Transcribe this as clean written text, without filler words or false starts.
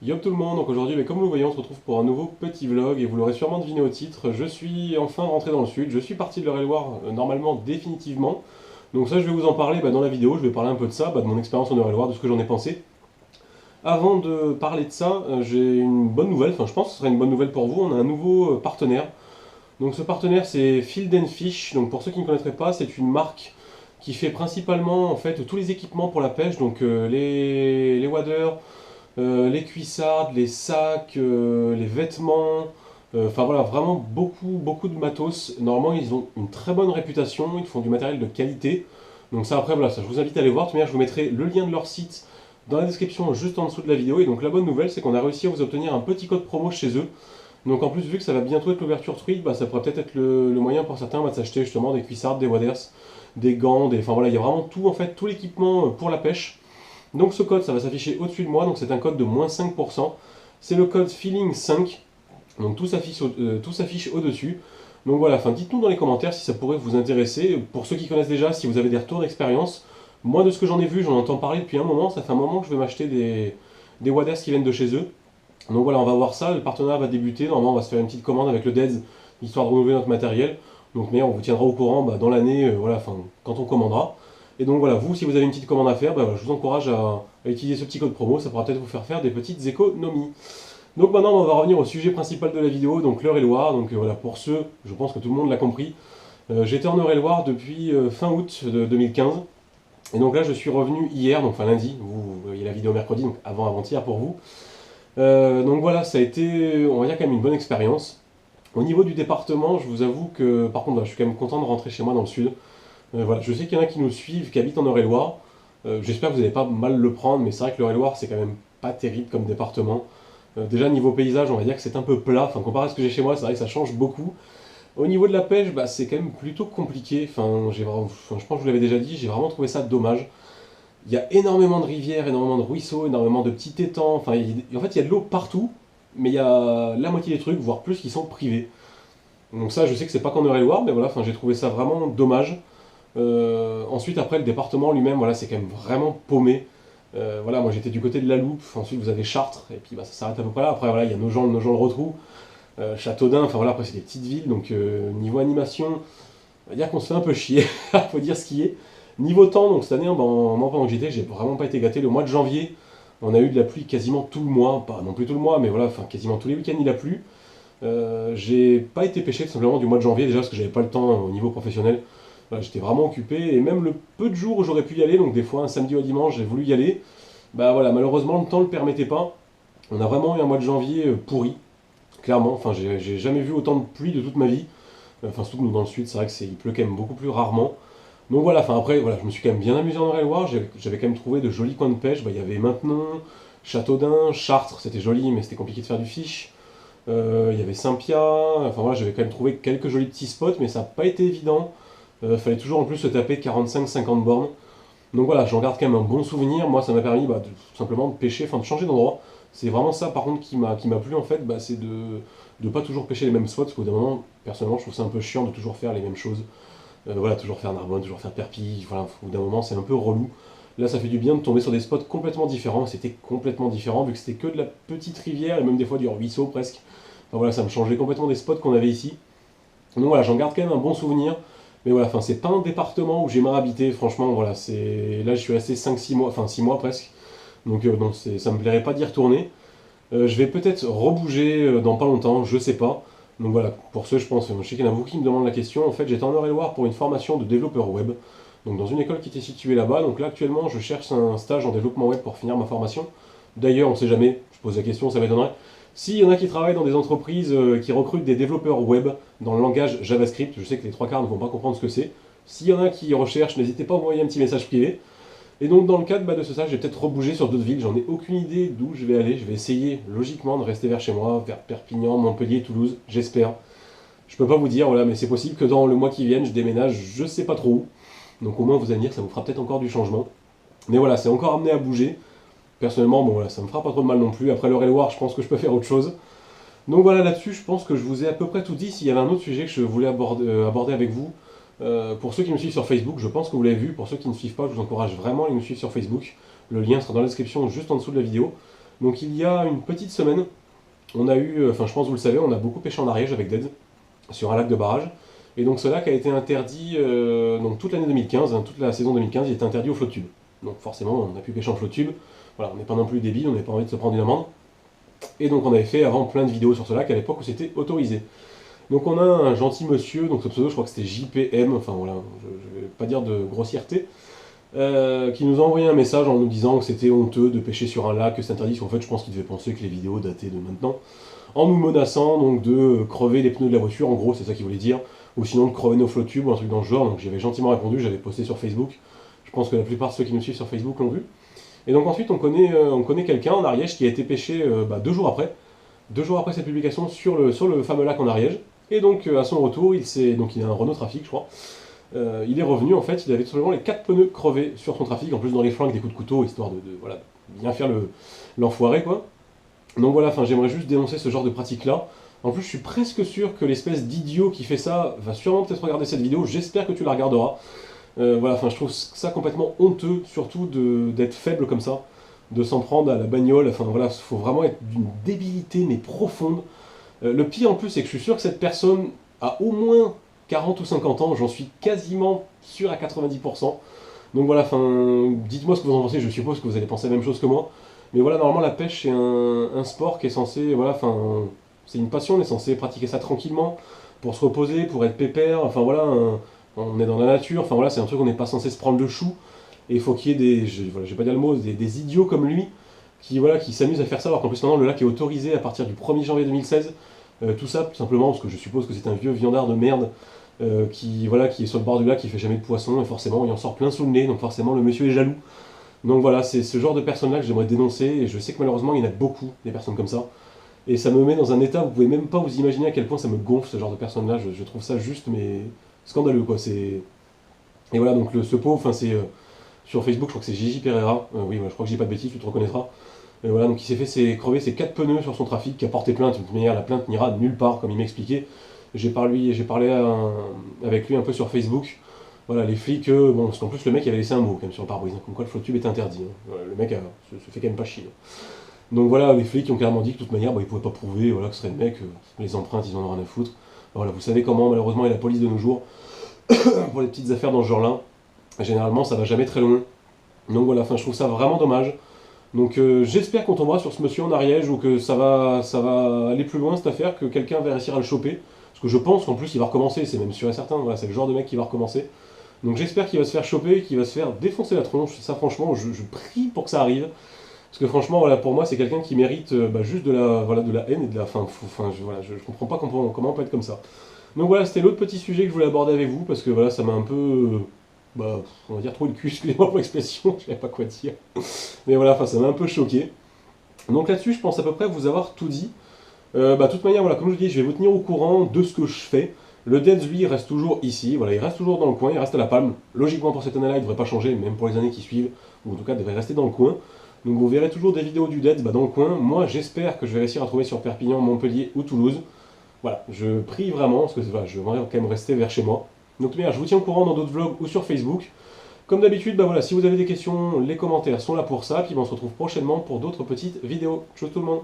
Yo tout le monde, donc aujourd'hui, comme vous le voyez, on se retrouve pour un nouveau petit vlog et vous l'aurez sûrement deviné au titre, je suis enfin rentré dans le sud, je suis parti de l'Eure-et-Loire normalement définitivement. Donc ça je vais vous en parler dans la vidéo, je vais parler un peu de ça, de mon expérience en Eure-et-Loire, de ce que j'en ai pensé. Avant de parler de ça, j'ai une bonne nouvelle, enfin je pense que ce sera une bonne nouvelle pour vous, on a un nouveau partenaire. Donc ce partenaire c'est Field and Fish, donc pour ceux qui ne connaîtraient pas, c'est une marque qui fait principalement en fait tous les équipements pour la pêche, donc les waders, les cuissardes, les sacs, les vêtements, enfin voilà, vraiment beaucoup de matos. Normalement, ils ont une très bonne réputation, ils font du matériel de qualité. Donc ça, après, voilà, ça, je vous invite à aller voir. De toute manière, je vous mettrai le lien de leur site dans la description juste en dessous de la vidéo. Et donc la bonne nouvelle, c'est qu'on a réussi à vous obtenir un petit code promo chez eux. Donc en plus, vu que ça va bientôt être l'ouverture truite, ça pourrait peut-être être le moyen pour certains de s'acheter justement des cuissardes, des waders, des gants, enfin voilà, il y a vraiment tout en fait, tout l'équipement pour la pêche. Donc ce code, ça va s'afficher au-dessus de moi, donc c'est un code de moins 5%. C'est le code Feeling5, donc tout s'affiche au-dessus. Donc voilà, dites-nous dans les commentaires si ça pourrait vous intéresser. Pour ceux qui connaissent déjà, si vous avez des retours d'expérience, moi de ce que j'en ai vu, j'en entends parler depuis un moment, ça fait un moment que je vais m'acheter des waders qui viennent de chez eux. Donc voilà, on va voir ça, le partenariat va débuter, normalement on va se faire une petite commande avec le DEDS, histoire de renouveler notre matériel. Donc mais on vous tiendra au courant dans l'année, quand on commandera. Et donc voilà, vous, si vous avez une petite commande à faire, je vous encourage à utiliser ce petit code promo, ça pourra peut-être vous faire des petites économies. Donc maintenant, on va revenir au sujet principal de la vidéo, donc l'Eure-et-Loire. Donc voilà, pour ceux, je pense que tout le monde l'a compris, j'étais en Eure-et-Loire depuis fin août de 2015. Et donc là, je suis revenu hier, donc lundi, vous voyez la vidéo mercredi, donc avant-hier pour vous. Donc voilà, ça a été, on va dire, quand même une bonne expérience. Au niveau du département, je vous avoue que, par contre, je suis quand même content de rentrer chez moi dans le sud. Voilà, je sais qu'il y en a qui nous suivent, qui habitent en Eure-et-Loire. J'espère que vous n'allez pas mal le prendre, mais c'est vrai que l'Eure-et-Loire, c'est quand même pas terrible comme département. Déjà, niveau paysage, on va dire que c'est un peu plat. Enfin, comparé à ce que j'ai chez moi, c'est vrai que ça change beaucoup. Au niveau de la pêche, c'est quand même plutôt compliqué. Je pense que je vous l'avais déjà dit, j'ai vraiment trouvé ça dommage. Il y a énormément de rivières, énormément de ruisseaux, énormément de petits étangs. En fait, il y a de l'eau partout, mais il y a la moitié des trucs, voire plus, qui sont privés. Donc ça, je sais que c'est pas qu'en Eure-et-Loire, mais voilà, j'ai trouvé ça vraiment dommage. Ensuite, après, le département lui-même, voilà, c'est quand même vraiment paumé. Voilà, moi j'étais du côté de la Loupe, ensuite vous avez Chartres, et puis ça s'arrête à peu près là. Après, voilà, il y a Nogent-le-Rotrou, Châteaudun, enfin voilà, après c'est des petites villes, donc niveau animation, on va dire qu'on se fait un peu chier, faut dire ce qui est. Niveau temps, donc cette année, moi pendant que j'étais, j'ai vraiment pas été gâté. Le mois de janvier, on a eu de la pluie quasiment tout le mois, pas non plus tout le mois, mais voilà, quasiment tous les week-ends il a plu. J'ai pas été pêché tout simplement du mois de janvier, déjà parce que j'avais pas le temps au niveau professionnel. Voilà, j'étais vraiment occupé, et même le peu de jours où j'aurais pu y aller, donc des fois un samedi ou un dimanche, j'ai voulu y aller, voilà, malheureusement le temps le permettait pas. On a vraiment eu un mois de janvier pourri, clairement. Enfin, j'ai jamais vu autant de pluie de toute ma vie. Surtout que nous dans le sud, c'est vrai il pleut quand même beaucoup plus rarement. Donc voilà, après, voilà, je me suis quand même bien amusé en Eure-et-Loire. J'avais quand même trouvé de jolis coins de pêche. Il y avait Maintenon, Châteaudun, Chartres, c'était joli, mais c'était compliqué de faire du fish. Il y avait Saint-Pia. Enfin voilà, j'avais quand même trouvé quelques jolis petits spots, mais ça n'a pas été évident. Fallait toujours en plus se taper 45-50 bornes. Donc voilà, j'en garde quand même un bon souvenir. Moi, ça m'a permis tout simplement de pêcher, de changer d'endroit. C'est vraiment ça, par contre, qui m'a plu en fait, c'est de ne pas toujours pêcher les mêmes spots, parce qu'au bout d'un moment, personnellement, je trouve ça un peu chiant de toujours faire les mêmes choses. Voilà, toujours faire Narbonne, toujours faire Perpignan, voilà, au bout d'un moment, c'est un peu relou. Là, ça fait du bien de tomber sur des spots complètement différents, c'était complètement différent, vu que c'était que de la petite rivière, et même des fois du ruisseau presque. Enfin voilà, ça me changeait complètement des spots qu'on avait ici. Donc voilà, j'en garde quand même un bon souvenir. Mais voilà, c'est pas un département où j'aimerais habiter, franchement, voilà, là je suis resté 5-6 mois, 6 mois presque, donc ça me plairait pas d'y retourner. Je vais peut-être rebouger dans pas longtemps, je sais pas. Donc voilà, pour ceux, je pense, je sais qu'il y en a beaucoup qui me demandent la question. En fait, j'étais en Eure-et-Loire pour une formation de développeur web, donc dans une école qui était située là-bas. Donc là, actuellement, je cherche un stage en développement web pour finir ma formation. D'ailleurs, on sait jamais, je pose la question, ça m'étonnerait. S'il y en a qui travaillent dans des entreprises qui recrutent des développeurs web dans le langage JavaScript, je sais que les trois quarts ne vont pas comprendre ce que c'est. S'il y en a qui recherchent, n'hésitez pas à envoyer un petit message privé. Et donc dans le cadre de ce stage, je vais peut-être rebouger sur d'autres villes. J'en ai aucune idée d'où je vais aller. Je vais essayer logiquement de rester vers chez moi, vers Perpignan, Montpellier, Toulouse, j'espère. Je peux pas vous dire, voilà, mais c'est possible que dans le mois qui vienne, je déménage, je sais pas trop où. Donc au moins vous allez me dire, ça vous fera peut-être encore du changement. Mais voilà, c'est encore amené à bouger. Personnellement, bon voilà, ça me fera pas trop de mal non plus. Après l'Eure-et-Loire, je pense que je peux faire autre chose. Donc voilà, là-dessus, je pense que je vous ai à peu près tout dit. S'il y avait un autre sujet que je voulais aborder avec vous, pour ceux qui me suivent sur Facebook, je pense que vous l'avez vu. Pour ceux qui ne suivent pas, je vous encourage vraiment à me suivre sur Facebook. Le lien sera dans la description juste en dessous de la vidéo. Donc il y a une petite semaine, on a eu, enfin je pense que vous le savez, on a beaucoup pêché en Ariège avec Dead, sur un lac de barrage. Et donc ce lac a été interdit donc toute l'année 2015, toute la saison 2015, il était interdit au flot tube. Donc forcément, on a pu pêcher en flot tube. Voilà, on n'est pas non plus débile, on n'avait pas envie de se prendre une amende. Et donc on avait fait avant plein de vidéos sur ce lac à l'époque où c'était autorisé. Donc on a un gentil monsieur, donc ce pseudo je crois que c'était JPM, enfin voilà, je vais pas dire de grossièreté, qui nous a envoyé un message en nous disant que c'était honteux de pêcher sur un lac, que c'est interdit, parce qu'en fait je pense qu'il devait penser que les vidéos dataient de maintenant, en nous menaçant donc de crever les pneus de la voiture, en gros c'est ça qu'il voulait dire, ou sinon de crever nos flots tubes ou un truc dans le genre, donc j'y avais gentiment répondu, j'avais posté sur Facebook, je pense que la plupart de ceux qui nous suivent sur Facebook l'ont vu. Et donc ensuite on connaît quelqu'un en Ariège qui a été pêché 2 jours après cette publication sur le fameux lac en Ariège, et donc à son retour, il a un Renault Trafic je crois, il est revenu en fait, il avait tout simplement les 4 pneus crevés sur son Trafic, en plus dans les flancs avec des coups de couteau, histoire de voilà, bien faire l'enfoiré quoi. Donc voilà, enfin j'aimerais juste dénoncer ce genre de pratique là. En plus je suis presque sûr que l'espèce d'idiot qui fait ça va sûrement peut-être regarder cette vidéo, j'espère que tu la regarderas. Voilà, enfin je trouve ça complètement honteux, surtout d'être faible comme ça, de s'en prendre à la bagnole, enfin voilà, il faut vraiment être d'une débilité mais profonde. Le pire en plus c'est que je suis sûr que cette personne a au moins 40 ou 50 ans, j'en suis quasiment sûr à 90%. Donc voilà, enfin, dites-moi ce que vous en pensez, je suppose que vous allez penser la même chose que moi. Mais voilà, normalement la pêche c'est un sport qui est censé, voilà, enfin, c'est une passion, on est censé pratiquer ça tranquillement, pour se reposer, pour être pépère, enfin voilà, on est dans la nature, enfin voilà, c'est un truc qu'on n'est pas censé se prendre le chou. Et il faut qu'il y ait voilà, je vais pas dire le mot, des idiots comme lui, qui s'amusent à faire ça, alors qu'en plus maintenant le lac est autorisé à partir du 1er janvier 2016. Tout ça, tout simplement, parce que je suppose que c'est un vieux viandard de merde qui est sur le bord du lac, qui fait jamais de poisson, et forcément il en sort plein sous le nez, donc forcément le monsieur est jaloux. Donc voilà, c'est ce genre de personnes-là que j'aimerais dénoncer, et je sais que malheureusement il y en a beaucoup, des personnes comme ça. Et ça me met dans un état, vous pouvez même pas vous imaginer à quel point ça me gonfle ce genre de personnes-là, je trouve ça juste, mais scandaleux quoi. Et voilà, donc ce pauvre, enfin c'est sur Facebook, je crois que c'est Gigi Pereira, oui, je crois que j'ai pas de bêtises, tu te reconnaîtras. Et voilà, donc il s'est fait crever ses 4 pneus sur son Trafic, qui a porté plainte. De toute manière, la plainte n'ira nulle part, comme il m'expliquait. J'ai parlé avec lui un peu sur Facebook. Voilà, les flics, bon, parce qu'en plus le mec il avait laissé un mot quand même sur le pare-brise, hein, comme quoi le flot tube est interdit. Hein. Voilà, le mec se fait quand même pas chier. Donc voilà, les flics ont clairement dit que de toute manière, ils pouvaient pas prouver voilà, que ce serait le mec, les empreintes ils en ont rien à foutre. Voilà, vous savez comment malheureusement est la police de nos jours, pour les petites affaires dans ce genre-là, généralement ça va jamais très loin. Donc voilà, enfin je trouve ça vraiment dommage. Donc j'espère qu'on tombera sur ce monsieur en Ariège ou que ça va aller plus loin cette affaire, que quelqu'un va réussir à le choper. Parce que je pense qu'en plus il va recommencer, c'est même sûr et certain, voilà, c'est le genre de mec qui va recommencer. Donc j'espère qu'il va se faire choper, qu'il va se faire défoncer la tronche, ça franchement je prie pour que ça arrive. Parce que franchement voilà, pour moi c'est quelqu'un qui mérite juste de la haine et de la fin. Je comprends pas comment on peut être comme ça. Donc voilà, c'était l'autre petit sujet que je voulais aborder avec vous, parce que voilà, ça m'a un peu... on va dire trop le cul, excusez-moi pour l'expression, je savais pas quoi dire. Mais voilà, enfin, ça m'a un peu choqué. Donc là-dessus, je pense à peu près vous avoir tout dit. De toute manière, voilà, comme je vous dis, je vais vous tenir au courant de ce que je fais. Le Deads, lui, reste toujours ici, voilà, il reste toujours dans le coin, il reste à la palme. Logiquement, pour cette année-là, il ne devrait pas changer, même pour les années qui suivent, ou en tout cas, il devrait rester dans le coin. Donc vous verrez toujours des vidéos du Deads dans le coin. Moi, j'espère que je vais réussir à trouver sur Perpignan, Montpellier ou Toulouse. Voilà, je prie vraiment, parce que voilà, je vais quand même rester vers chez moi. Donc je vous tiens au courant dans d'autres vlogs ou sur Facebook. Comme d'habitude, voilà, si vous avez des questions, les commentaires sont là pour ça. Puis on se retrouve prochainement pour d'autres petites vidéos. Ciao tout le monde.